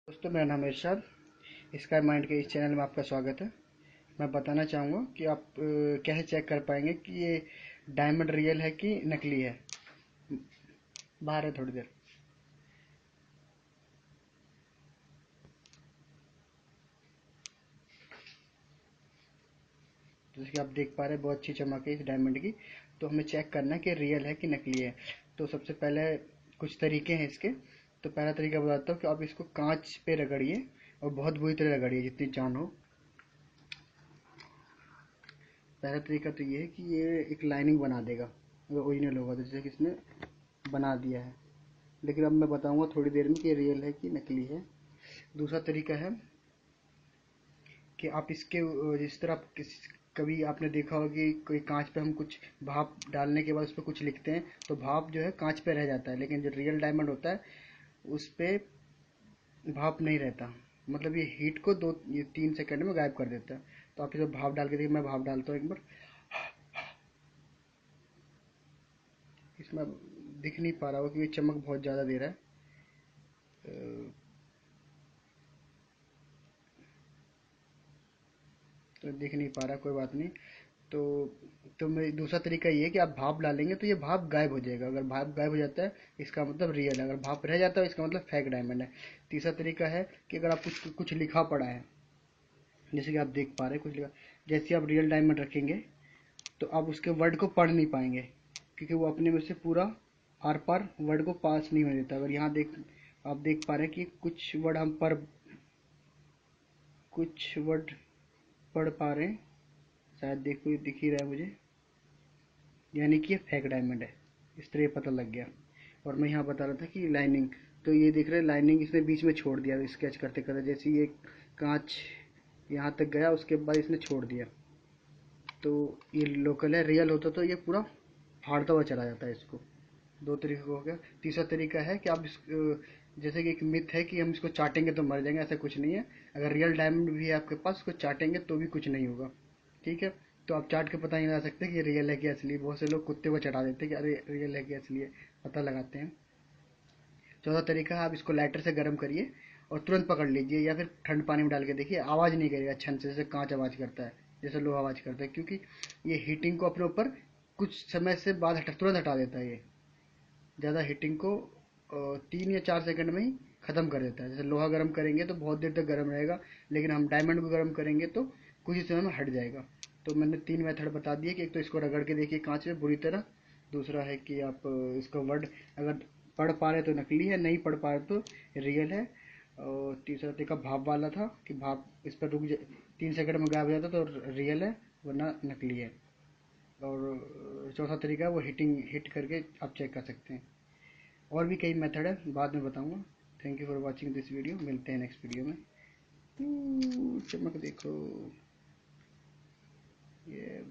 दोस्तों, मेरा नाम है इरशाद। स्काई माइंड के इस चैनल में आपका स्वागत है। मैं बताना चाहूँगा कि आप कैसे चेक कर पाएंगे कि ये डायमंड रियल है कि नकली है। बाहर है थोड़ी देर। जैसे कि आप देख पा रहे हैं, बहुत अच्छी चमक है इस डायमंड की। तो हमें चेक करना है कि रियल है कि नकली है। तो सबसे पहले कुछ तरीके हैं इसके। तो पहला तरीका बताता हूँ कि आप इसको कांच पे रगड़िए और बहुत बुरी तरह रगड़िए, जितनी जान हो। पहला तरीका तो ये है कि ये एक लाइनिंग बना देगा अगर ओरिजिनल होगा तो, जैसे कि इसने बना दिया है। लेकिन अब मैं बताऊंगा थोड़ी देर में कि रियल है कि नकली है। दूसरा तरीका है कि आप इसके जिस तरह आप कभी आपने देखा होगा कि कोई कांच पे हम कुछ भाप डालने के बाद उस पर कुछ लिखते हैं तो भाप जो है कांच पे रह जाता है, लेकिन जो रियल डायमंड होता है उस पे भाप नहीं रहता। मतलब ये हीट को ये 3 सेकंड में गायब कर देता है। तो आप इसे भाप डाल के देखिए। मैं भाप डालता हूँ एक बार। इसमें दिख नहीं पा रहा हो कि ये चमक बहुत ज़्यादा दे रहा है। तो दिख नहीं पा रहा, कोई बात नहीं। तो मैं दूसरा तरीका ये है कि आप भाप डालेंगे तो ये भाप गायब हो जाएगा। अगर भाप गायब हो जाता है इसका मतलब रियल है, अगर भाप रह जाता है इसका मतलब फेक डायमंड है। तीसरा तरीका है कि अगर आप कुछ कुछ लिखा पड़ा है, जैसे कि आप देख पा रहे हैं कुछ लिखा, जैसे आप रियल डायमंड रखेंगे तो आप उसके वर्ड को पढ़ नहीं पाएंगे, क्योंकि वो अपने में से पूरा आर पार वर्ड को पास नहीं होने देता। अगर यहाँ आप देख पा रहे हैं कि कुछ वर्ड पढ़ पा रहे हैं, शायद देखो ये दिख ही रहा है मुझे, यानी कि ये फेक डायमंड है। इस तरह ये पता लग गया। और मैं यहाँ बता रहा था कि लाइनिंग, तो ये देख रहे हैं लाइनिंग इसने बीच में छोड़ दिया स्केच करते करते। जैसे ये कांच यहाँ तक गया उसके बाद इसने छोड़ दिया, तो ये लोकल है। रियल होता तो ये पूरा फाड़ता हुआ चला जाता है इसको। दो तरीके हो गया। तीसरा तरीका है कि आप जैसे कि एक मिथ है कि हम इसको चाटेंगे तो मर जाएंगे, ऐसा कुछ नहीं है। अगर रियल डायमंड भी है आपके पास, उसको चाटेंगे तो भी कुछ नहीं होगा। ठीक है। तो आप चाट के पता नहीं लगा सकते कि रियल है कि असली। बहुत से लोग कुत्ते को चटा देते हैं कि अरे रियल है कि असली है, पता लगाते हैं। चौथा तरीका है, आप इसको लाइटर से गर्म करिए और तुरंत पकड़ लीजिए, या फिर ठंड पानी में डाल के देखिए। आवाज़ नहीं करेगा छन से, जैसे कांच आवाज़ करता है, जैसे लोहा आवाज़ करता है, क्योंकि ये हीटिंग को अपने ऊपर कुछ समय से बाद तुरंत हटा देता है। ये ज़्यादा हीटिंग को 3 या 4 सेकंड में ही ख़त्म कर देता है। जैसे लोहा गर्म करेंगे तो बहुत देर तक गर्म रहेगा, लेकिन हम डायमंड को गर्म करेंगे तो कुछ ही समय में हट जाएगा। तो मैंने 3 मेथड बता दिए कि एक तो इसको रगड़ के देखिए कांच में बुरी तरह। दूसरा है कि आप इसका वर्ड अगर पढ़ पा रहे तो नकली है, नहीं पढ़ पा रहे तो रियल है। और तीसरा तरीका भाप वाला था कि भाप इस पर 3 सेकंड में गायब हो जाता तो रियल है, वरना नकली है। और चौथा तरीका है वो हिट करके आप चेक कर सकते हैं। और भी कई मेथड है, बाद में बताऊंगा। Thank you for watching this video. मिलते हैं नेक्स्ट वीडियो में। चमक देखो ये।